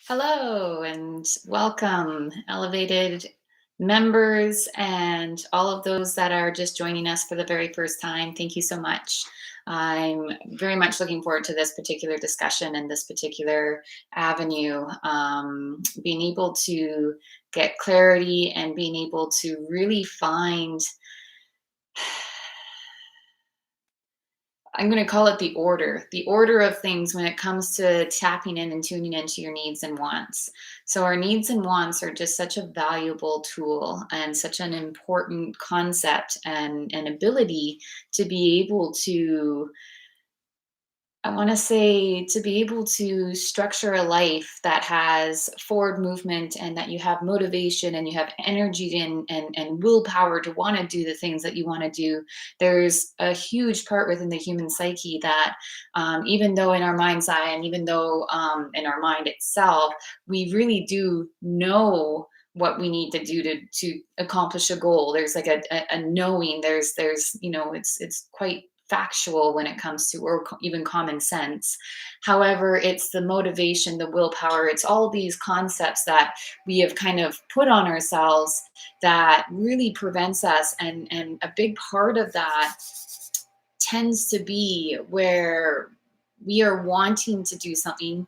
Hello and welcome, elevated members, and all of those that are just joining us for the very first time. Thank you so much. I'm very much looking forward to this particular discussion and this particular avenue. Being able to get clarity and being able to really find I'm going to call it the order of things when it comes to tapping in and tuning into your needs and wants. So, our needs and wants are just such a valuable tool and such an important concept and ability to be able to I want to say to be able to structure a life that has forward movement and that you have motivation and you have energy and willpower to want to do the things that you want to do. There's a huge part within the human psyche that, even though in our mind's eye and even though in our mind itself, we really do know what we need to do to accomplish a goal. There's like a knowing. There's it's quite factual when it comes to or even common sense. However, it's the motivation, the willpower, it's all these concepts that we have kind of put on ourselves that really prevents us, and a big part of that tends to be where we are wanting to do something,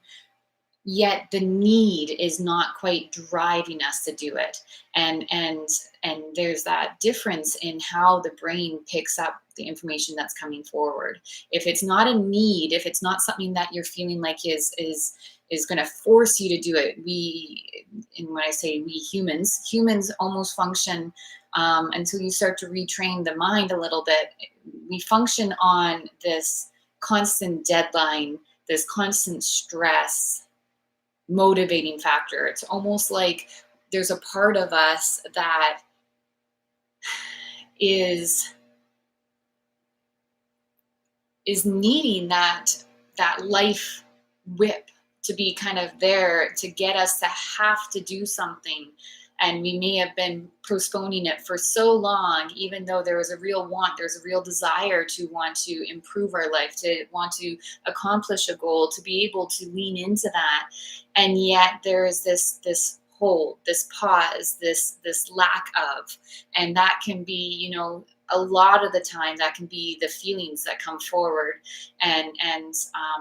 yet the need is not quite driving us to do it. And and and there's that difference in how the brain picks up the information that's coming forward. If it's not a need, if it's not something that you're feeling like is going to force you to do it, and when I say we, humans almost function, until you start to retrain the mind a little bit, we function on this constant deadline, this constant stress motivating factor. It's almost like there's a part of us that is is needing that life whip to be kind of there to get us to have to do something. And we may have been postponing it for so long, even though there was a real want, there's a real desire to want to improve our life, to want to accomplish a goal, to be able to lean into that. And yet there is this hold, this pause, this lack of. And that can be, a lot of the time that can be the feelings that come forward. And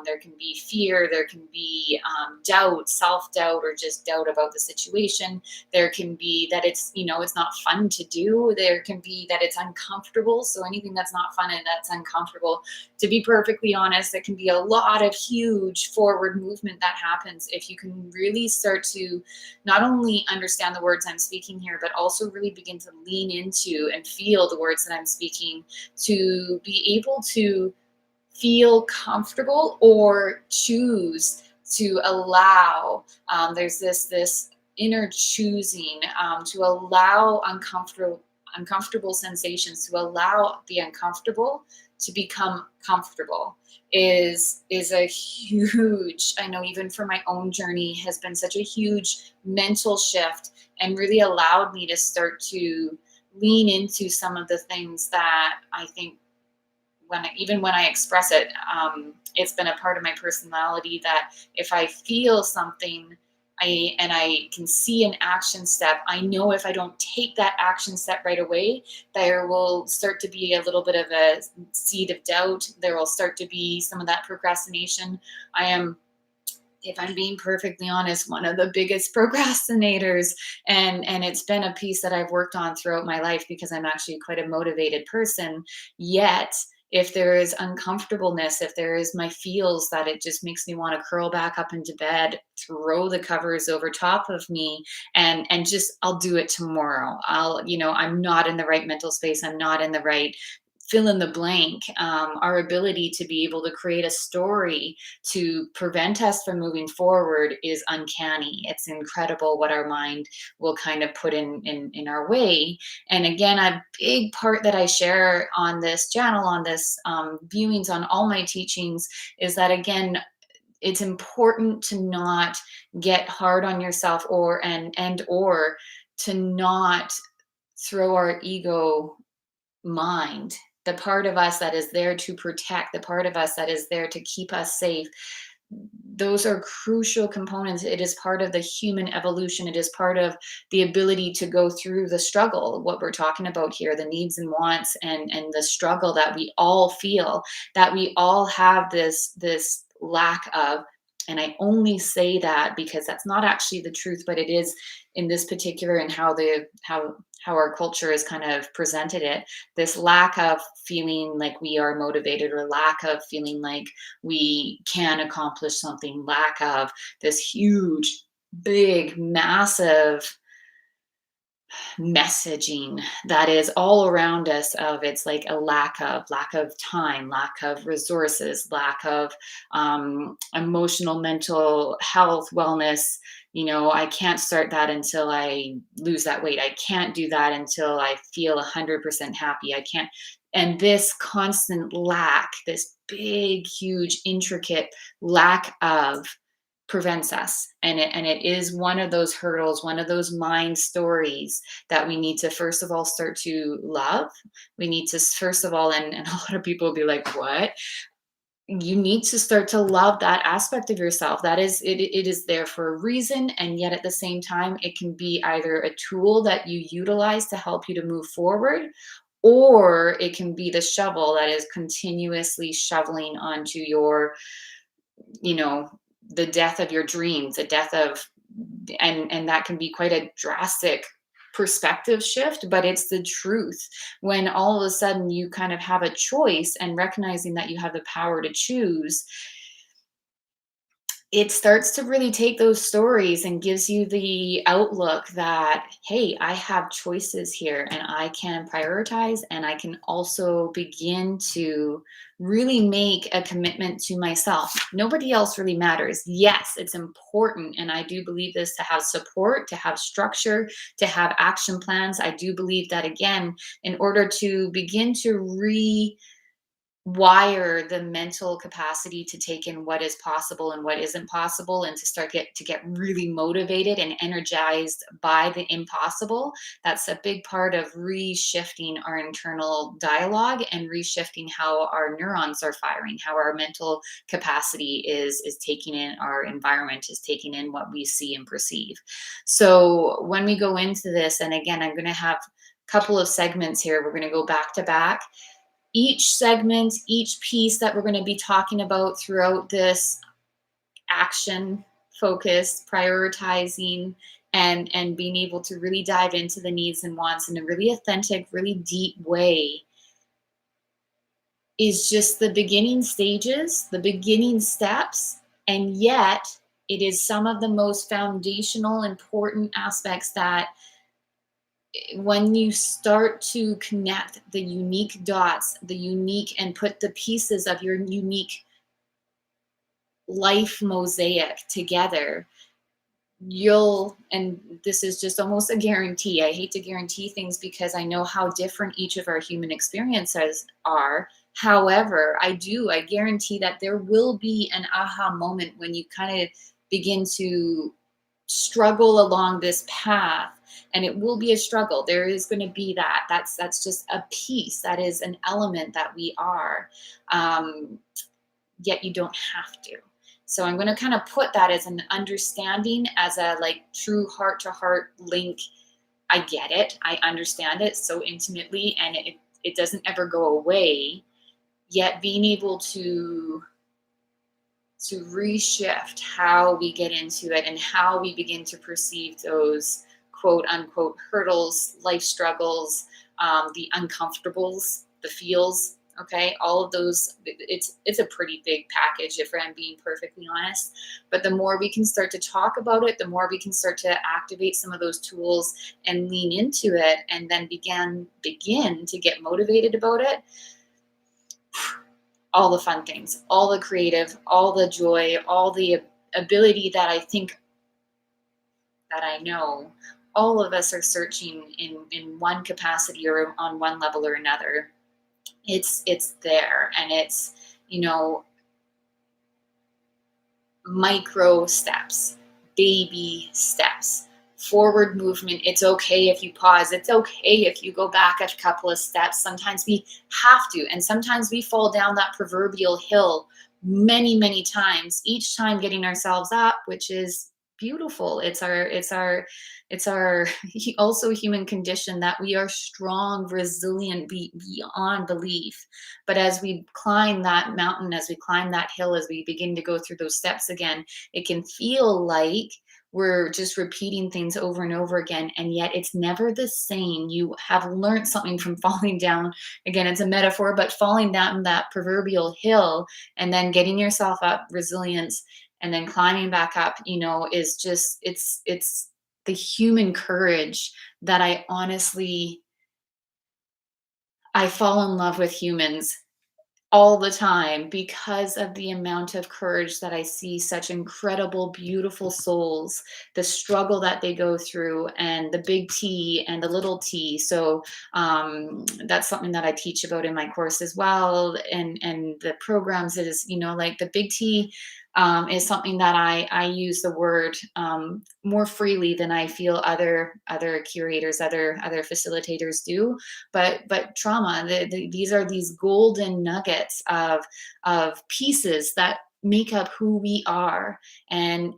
there can be fear, there can be doubt, self-doubt, or just doubt about the situation. There can be that it's not fun to do. There can be that it's uncomfortable. So anything that's not fun and that's uncomfortable, to be perfectly honest, it can be a lot of huge forward movement that happens if you can really start to not only understand the words I'm speaking here, but also really begin to lean into and feel the words that I'm speaking, to be able to feel comfortable or choose to allow. There's this inner choosing, to allow uncomfortable sensations, to allow the uncomfortable to become comfortable is a huge, I know even for my own journey, has been such a huge mental shift, and really allowed me to start to lean into some of the things that I think, even when I express it, it's been a part of my personality that if I feel something, I can see an action step, I know if I don't take that action step right away, there will start to be a little bit of a seed of doubt. There will start to be some of that procrastination. I am, if I'm being perfectly honest, one of the biggest procrastinators, and it's been a piece that I've worked on throughout my life because I'm actually quite a motivated person. Yet, if there is uncomfortableness, if there is my feels that it just makes me want to curl back up into bed, throw the covers over top of me, and just I'll do it tomorrow. I'm not in the right mental space. I'm not in the right fill in the blank. Our ability to be able to create a story to prevent us from moving forward is uncanny. It's incredible what our mind will kind of put in our way. And again, a big part that I share on this channel, on this viewings, on all my teachings, is that again, it's important to not get hard on yourself, or to not throw our ego mind, the part of us that is there to protect, the part of us that is there to keep us safe, those are crucial components. It is part of the human evolution. It is part of the ability to go through the struggle. What we're talking about here, the needs and wants, and the struggle that we all feel, that we all have this lack of. And I only say that because that's not actually the truth, but it is in this particular, and how our culture has kind of presented it, this lack of feeling like we are motivated, or lack of feeling like we can accomplish something, lack of this huge, big, massive messaging that is all around us, of it's like a lack of time, lack of resources, lack of emotional, mental health, wellness. I can't start that until I lose that weight. I can't do that until I feel 100% happy. I can't. And this constant lack, this big, huge, intricate lack of, prevents us. And it is one of those hurdles, one of those mind stories that we need to first of all start to love. We need to first of all, and a lot of people will be like, what? You need to start to love that aspect of yourself. That is, it is there for a reason, and yet at the same time it can be either a tool that you utilize to help you to move forward, or it can be the shovel that is continuously shoveling onto your, you know the death of your dreams, the death of, and that can be quite a drastic perspective shift, but it's the truth. When all of a sudden you kind of have a choice, and recognizing that you have the power to choose, it starts to really take those stories and gives you the outlook that, hey, I have choices here, and I can prioritize, and I can also begin to really make a commitment to myself. Nobody else really matters. Yes, it's important. And I do believe this, to have support, to have structure, to have action plans. I do believe that, again, in order to begin to wire the mental capacity to take in what is possible and what isn't possible, and to get really motivated and energized by the impossible. That's a big part of reshifting our internal dialogue, and reshifting how our neurons are firing, how our mental capacity is taking in our environment, is taking in what we see and perceive. So when we go into this, and again, I'm going to have a couple of segments here, we're going to go back to back. Each segment, each piece that we're going to be talking about throughout this action focused, prioritizing, and being able to really dive into the needs and wants in a really authentic, really deep way, is just the beginning stages, the beginning steps. And yet it is some of the most foundational, important aspects that, when you start to connect the unique dots, the unique, and put the pieces of your unique life mosaic together, and this is just almost a guarantee. I hate to guarantee things because I know how different each of our human experiences are. However, I guarantee that there will be an aha moment when you kind of begin to struggle along this path, and it will be a struggle. There is going to be that's just a piece, that is an element that we are, yet you don't have to. So I'm going to kind of put that as an understanding, as a like true heart to heart link. I get it, I understand it so intimately, and it doesn't ever go away. Yet being able to reshift how we get into it, and how we begin to perceive those quote unquote hurdles, life struggles, the uncomfortables, the feels. Okay, all of those. It's a pretty big package, if I'm being perfectly honest. But the more we can start to talk about it, the more we can start to activate some of those tools and lean into it, and then begin to get motivated about it. All the fun things, all the creative, all the joy, all the ability that I think, that I know all of us are searching in one capacity, or on one level or another. It's there, and it's, micro steps, baby steps, forward movement. It's okay if you pause. It's okay if you go back a couple of steps. Sometimes we have to, and sometimes we fall down that proverbial hill many, many times, each time getting ourselves up, which is beautiful. It's our also human condition that we are strong, resilient beyond belief. But as we climb that mountain, as we climb that hill, as we begin to go through those steps again, it can feel like we're just repeating things over and over again, and yet it's never the same. You have learned something from falling down. Again, it's a metaphor, but falling down that proverbial hill and then getting yourself up, resilience, and then climbing back up, is just, it's the human courage that I fall in love with humans all the time because of the amount of courage that I see such incredible, beautiful souls, the struggle that they go through, and the big T and the little t. So that's something that I teach about in my course as well. And the programs is, like the big T is something that I use the word more freely than I feel other curators, other facilitators do. But trauma, these are these golden nuggets of pieces that make up who we are, and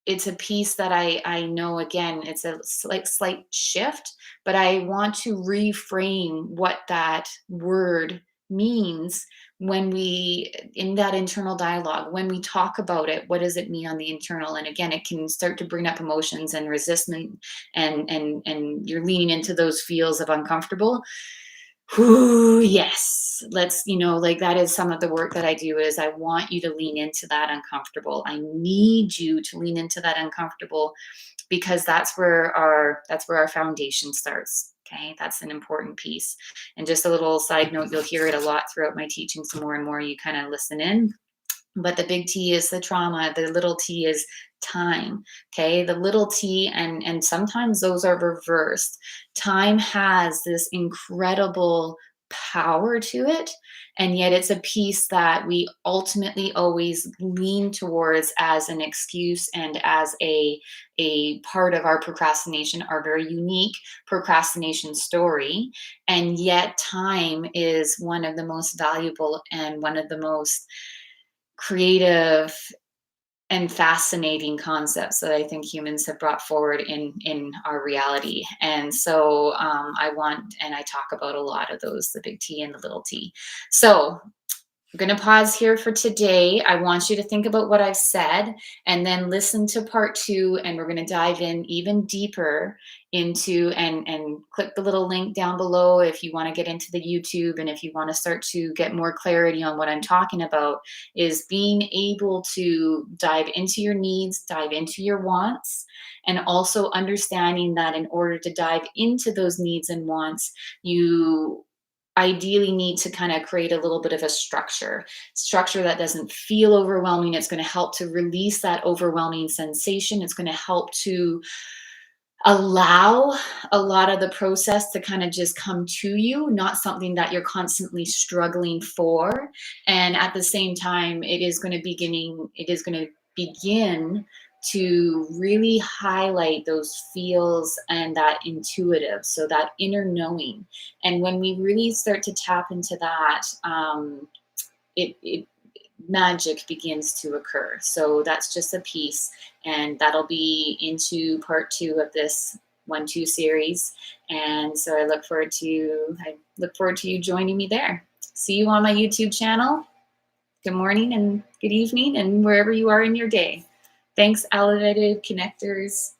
it's a piece that I know, again, it's a slight shift, but I want to reframe what that word means when we, in that internal dialogue, when we talk about it, what does it mean on the internal? And again, it can start to bring up emotions and resistance, and you're leaning into those feels of uncomfortable. Whew, yes. Let's, like that is some of the work that I do is I want you to lean into that uncomfortable. I need you to lean into that uncomfortable because that's where our foundation starts. Okay. That's an important piece. And just a little side note, you'll hear it a lot throughout my teachings. The more and more you kind of listen in, but the big T is the trauma, the little t is time. Okay, the little t, and sometimes those are reversed. Time has this incredible power to it, and yet it's a piece that we ultimately always lean towards as an excuse and as a part of our procrastination, our very unique procrastination story. And yet time is one of the most valuable and one of the most creative and fascinating concepts that I think humans have brought forward in our reality. And so I want, and I talk about a lot of those, the big T and the little t. So I'm going to pause here for today. I want you to think about what I've said and then listen to part two. And we're going to dive in even deeper into, and click the little link down below if you want to get into the YouTube and if you want to start to get more clarity on what I'm talking about, is being able to dive into your needs, dive into your wants, and also understanding that in order to dive into those needs and wants, you ideally need to kind of create a little bit of a structure that doesn't feel overwhelming. It's going to help to release that overwhelming sensation. It's going to help to allow a lot of the process to kind of just come to you, not something that you're constantly struggling for. And at the same time, it is going to begin to really highlight those feels and that intuitive, so that inner knowing. And when we really start to tap into that, it magic begins to occur. So that's just a piece, and that'll be into part two of this 1-2 series. And so I look forward to you joining me there. See you on my YouTube channel. Good morning and good evening, and wherever you are in your day. Thanks, Elevated Connectors.